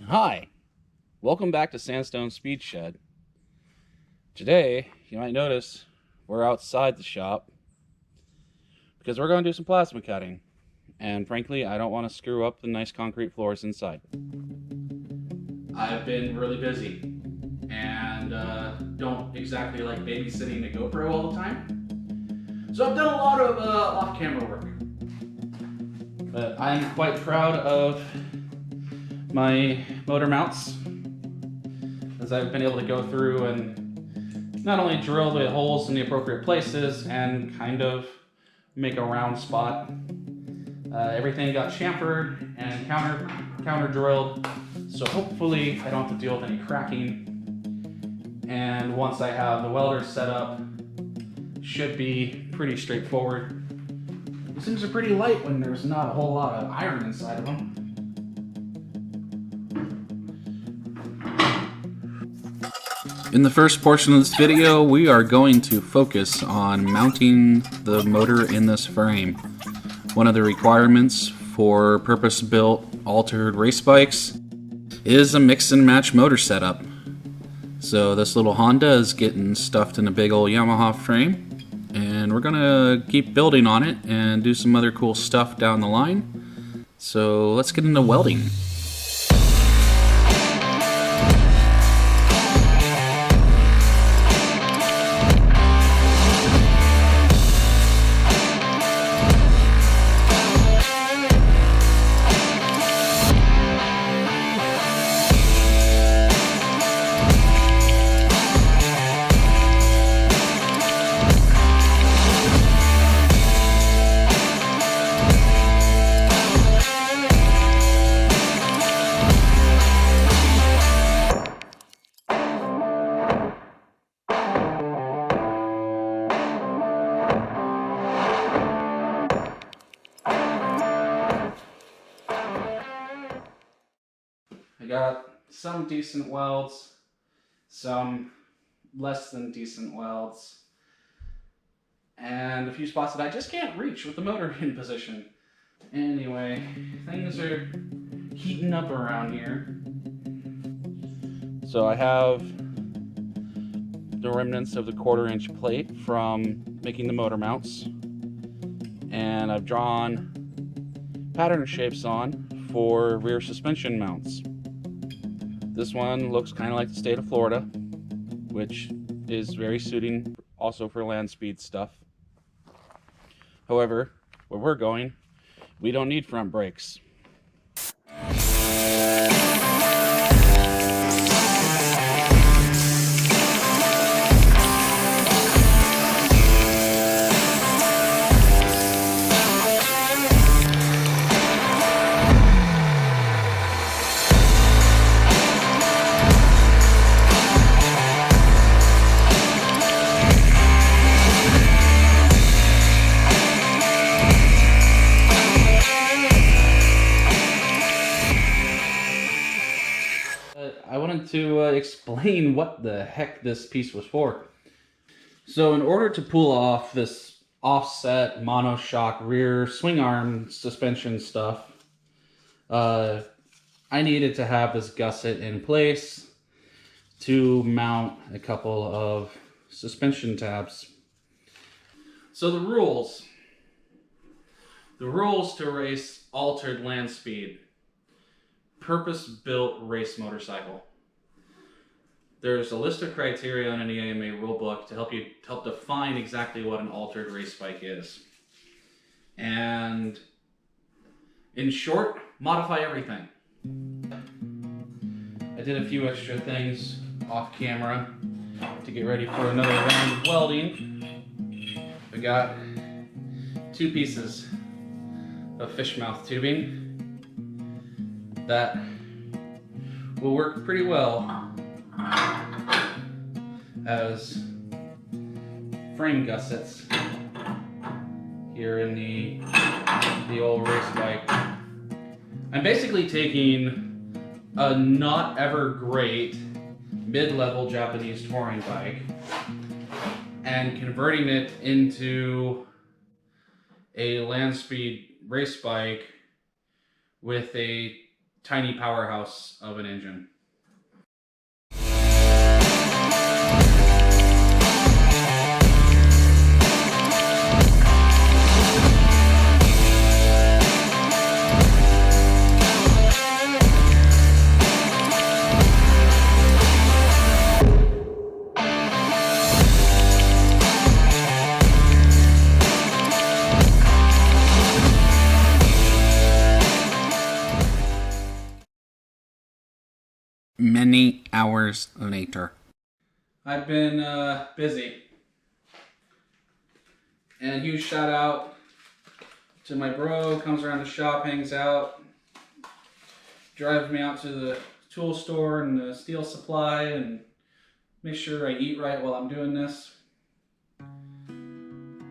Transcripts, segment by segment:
Hi, welcome back to Sandstone Speed Shed. Today, you might notice we're outside the shop because we're going to do some plasma cutting. And frankly, I don't want to screw up the nice concrete floors inside. I've been really busy and don't exactly like babysitting the GoPro all the time. So I've done a lot of off-camera work. But I'm quite proud of my motor mounts, as I've been able to go through and not only drill the holes in the appropriate places and kind of make a round spot. Everything got chamfered and counter drilled, so hopefully I don't have to deal with any cracking. And once I have the welder set up, should be pretty straightforward. These things are pretty light when there's not a whole lot of iron inside of them. In the first portion of this video, we are going to focus on mounting the motor in this frame. One of the requirements for purpose-built altered race bikes is a mix and match motor setup. So this little Honda is getting stuffed in a big old Yamaha frame, and we're gonna keep building on it and do some other cool stuff down the line. So let's get into welding. I got some decent welds, some less than decent welds, and a few spots that I just can't reach with the motor in position. Anyway, things are heating up around here. So I have the remnants of the 1/4-inch plate from making the motor mounts, and I've drawn pattern shapes on for rear suspension mounts. This one looks kind of like the state of Florida, which is very suiting also for land speed stuff. However, where we're going, we don't need front brakes. I wanted to explain what the heck this piece was for. So in order to pull off this offset monoshock rear swing arm suspension stuff, I needed to have this gusset in place to mount a couple of suspension tabs. So the rules to race altered land speed. Purpose-built race motorcycle. There's a list of criteria in the AMA rulebook to help define exactly what an altered race bike is. And in short, modify everything. I did a few extra things off camera to get ready for another round of welding. I got 2 pieces of fish mouth tubing that will work pretty well as frame gussets here in the old race bike. I'm basically taking a not ever great mid-level Japanese touring bike and converting it into a land speed race bike with a tiny powerhouse of an engine. Many hours later. I've been busy. And huge shout out to my bro, comes around the shop, hangs out, drives me out to the tool store and the steel supply, and make sure I eat right while I'm doing this.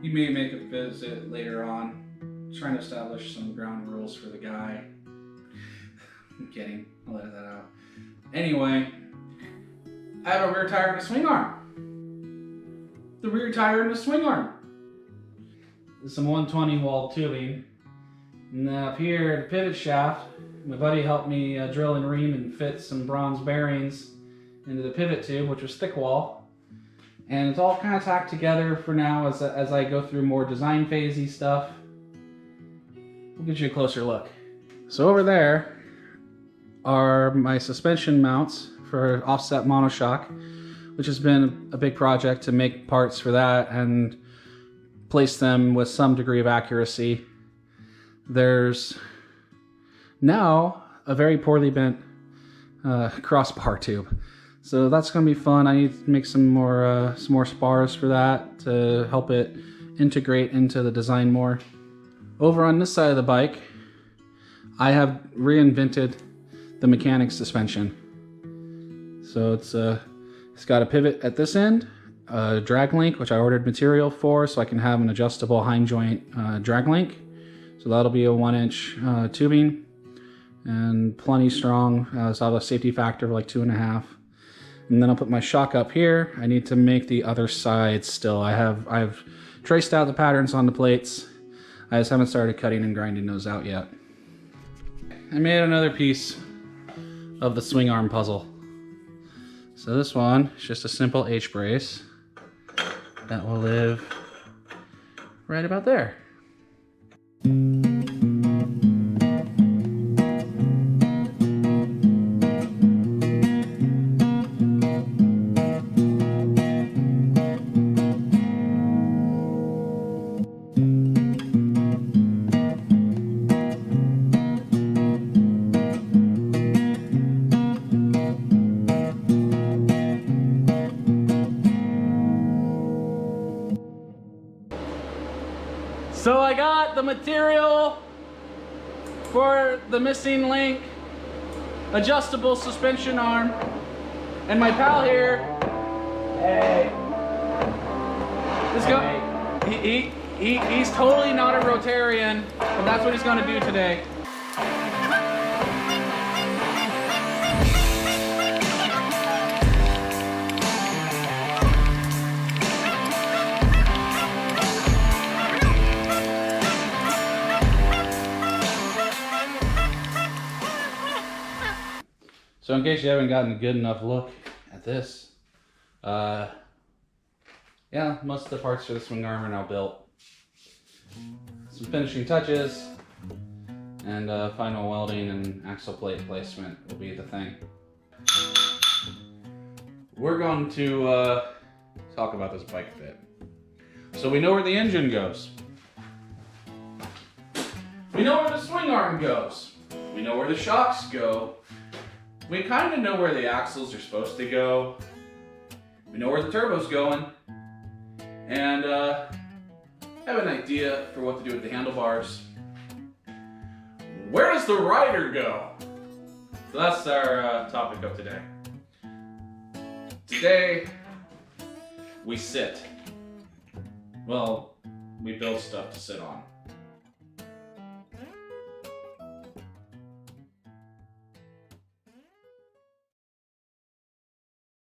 He may make a visit later on. Trying to establish some ground rules for the guy. I'm kidding, I'll let that out. Anyway, I have a rear tire and a swing arm. The rear tire and a swing arm. Some 120 wall tubing. And then up here, the pivot shaft, my buddy helped me drill and ream and fit some bronze bearings into the pivot tube, which was thick wall. And it's all kind of tacked together for now as I go through more design phasey stuff. We'll get you a closer look. So over there are my suspension mounts for offset monoshock, which has been a big project to make parts for that and place them with some degree of accuracy. There's now a very poorly bent crossbar tube. So that's going to be fun. I need to make some more spars for that to help it integrate into the design more. Over on this side of the bike, I have reinvented the mechanics suspension. So it's got a pivot at this end, a drag link, which I ordered material for so I can have an adjustable hind joint drag link. So that'll be a 1-inch tubing and plenty strong. So I'll have a safety factor of like 2.5. And then I'll put my shock up here. I need to make the other side still. I've traced out the patterns on the plates. I just haven't started cutting and grinding those out yet. I made another piece of the swing arm puzzle. So this one is just a simple H brace that will live right about there. So I got the material for the missing link, adjustable suspension arm, and my pal here, hey, this guy, he's totally not a Rotarian, but that's what he's gonna do today. So in case you haven't gotten a good enough look at this, yeah, most of the parts for the swing arm are now built. Some finishing touches and final welding and axle plate placement will be the thing. We're going to talk about this bike a bit. So we know where the engine goes. We know where the swing arm goes. We know where the shocks go. We kind of know where the axles are supposed to go. We know where the turbo's going. And have an idea for what to do with the handlebars. Where does the rider go? So that's our topic of today. Today, we sit. Well, we build stuff to sit on.